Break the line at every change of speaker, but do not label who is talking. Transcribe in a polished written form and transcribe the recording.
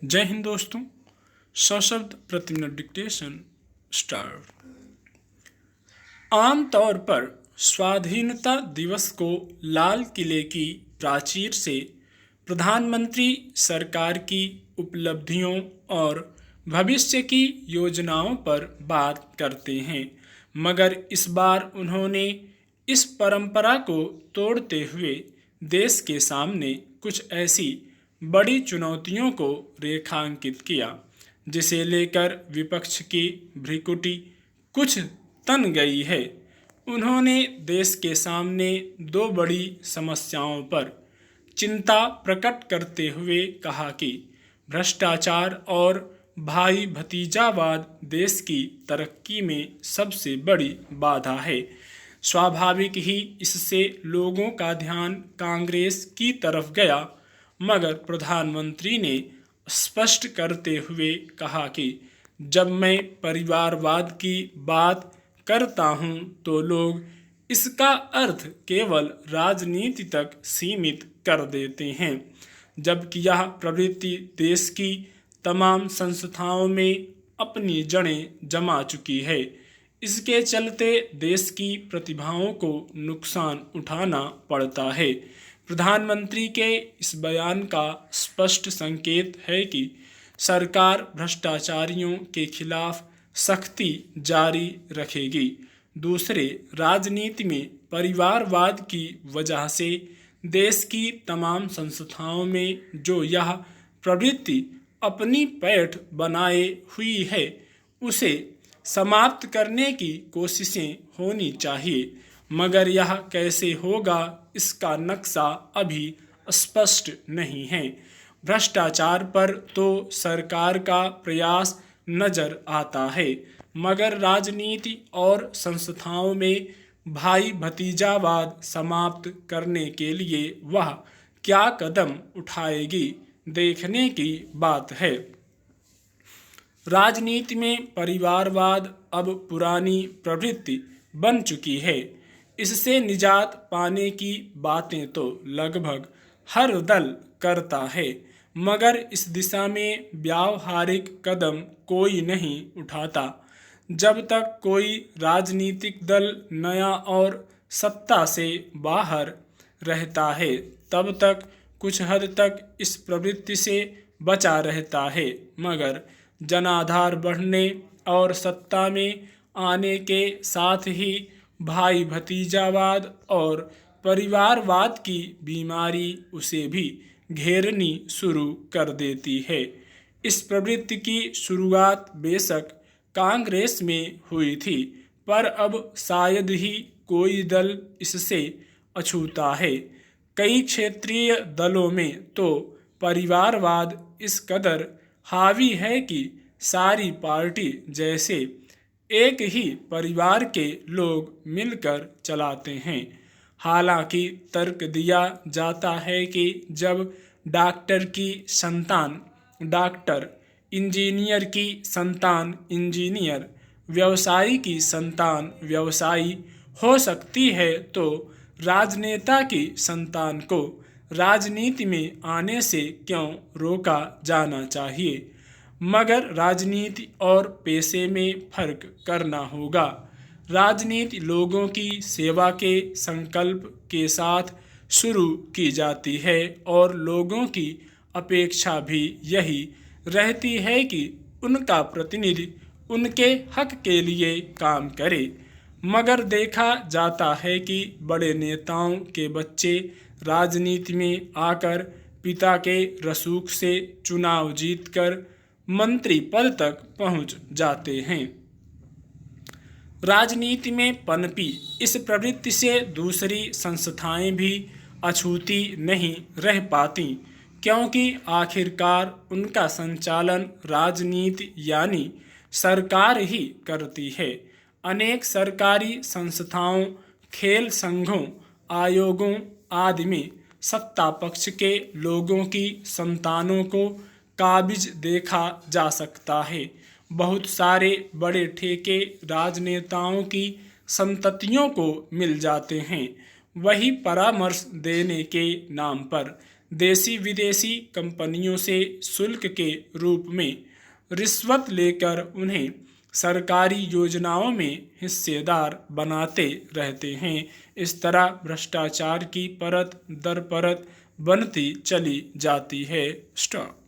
जय हिंद दोस्तों। सशब्द प्रति मिनट डिक्टेशन स्टार्ट। आम तौर पर स्वाधीनता दिवस को लाल किले की प्राचीर से प्रधानमंत्री सरकार की उपलब्धियों और भविष्य की योजनाओं पर बात करते हैं, मगर इस बार उन्होंने इस परंपरा को तोड़ते हुए देश के सामने कुछ ऐसी बड़ी चुनौतियों को रेखांकित किया जिसे लेकर विपक्ष की भ्रिकुटी कुछ तन गई है। उन्होंने देश के सामने दो बड़ी समस्याओं पर चिंता प्रकट करते हुए कहा कि भ्रष्टाचार और भाई भतीजावाद देश की तरक्की में सबसे बड़ी बाधा है। स्वाभाविक ही इससे लोगों का ध्यान कांग्रेस की तरफ गया, मगर प्रधानमंत्री ने स्पष्ट करते हुए कहा कि जब मैं परिवारवाद की बात करता हूं तो लोग इसका अर्थ केवल राजनीति तक सीमित कर देते हैं, जबकि यह प्रवृत्ति देश की तमाम संस्थाओं में अपनी जड़ें जमा चुकी है। इसके चलते देश की प्रतिभाओं को नुकसान उठाना पड़ता है। प्रधानमंत्री के इस बयान का स्पष्ट संकेत है कि सरकार भ्रष्टाचारियों के खिलाफ सख्ती जारी रखेगी। दूसरे, राजनीति में परिवारवाद की वजह से देश की तमाम संस्थाओं में जो यह प्रवृत्ति अपनी पैठ बनाए हुई है, उसे समाप्त करने की कोशिशें होनी चाहिए, मगर यह कैसे होगा इसका नक्शा अभी स्पष्ट नहीं है। भ्रष्टाचार पर तो सरकार का प्रयास नजर आता है, मगर राजनीति और संस्थाओं में भाई भतीजावाद समाप्त करने के लिए वह क्या कदम उठाएगी, देखने की बात है। राजनीति में परिवारवाद अब पुरानी प्रवृत्ति बन चुकी है। इससे निजात पाने की बातें तो लगभग हर दल करता है, मगर इस दिशा में व्यावहारिक कदम कोई नहीं उठाता। जब तक कोई राजनीतिक दल नया और सत्ता से बाहर रहता है, तब तक कुछ हद तक इस प्रवृत्ति से बचा रहता है, मगर जनाधार बढ़ने और सत्ता में आने के साथ ही भाई भतीजावाद और परिवारवाद की बीमारी उसे भी घेरनी शुरू कर देती है। इस प्रवृत्ति की शुरुआत बेशक कांग्रेस में हुई थी, पर अब शायद ही कोई दल इससे अछूता है। कई क्षेत्रीय दलों में तो परिवारवाद इस कदर हावी है कि सारी पार्टी जैसे एक ही परिवार के लोग मिलकर चलाते हैं। हालांकि तर्क दिया जाता है कि जब डॉक्टर की संतान डॉक्टर, इंजीनियर की संतान इंजीनियर, व्यवसायी की संतान व्यवसायी हो सकती है, तो राजनेता की संतान को राजनीति में आने से क्यों रोका जाना चाहिए। मगर राजनीति और पेशे में फर्क करना होगा। राजनीति लोगों की सेवा के संकल्प के साथ शुरू की जाती है और लोगों की अपेक्षा भी यही रहती है कि उनका प्रतिनिधि उनके हक के लिए काम करे। मगर देखा जाता है कि बड़े नेताओं के बच्चे राजनीति में आकर पिता के रसूख से चुनाव जीतकर मंत्री पद तक पहुंच जाते हैं। राजनीति में पनपी इस प्रवृत्ति से दूसरी संस्थाएं भी अछूती नहीं रह पाती, क्योंकि आखिरकार उनका संचालन राजनीति यानी सरकार ही करती है। अनेक सरकारी संस्थाओं, खेल संघों, आयोगों आदि में सत्ता पक्ष के लोगों की संतानों को काबिज देखा जा सकता है। बहुत सारे बड़े ठेके राजनेताओं की संततियों को मिल जाते हैं। वही परामर्श देने के नाम पर देसी विदेशी कंपनियों से शुल्क के रूप में रिश्वत लेकर उन्हें सरकारी योजनाओं में हिस्सेदार बनाते रहते हैं। इस तरह भ्रष्टाचार की परत दर परत बनती चली जाती है। स्टॉप।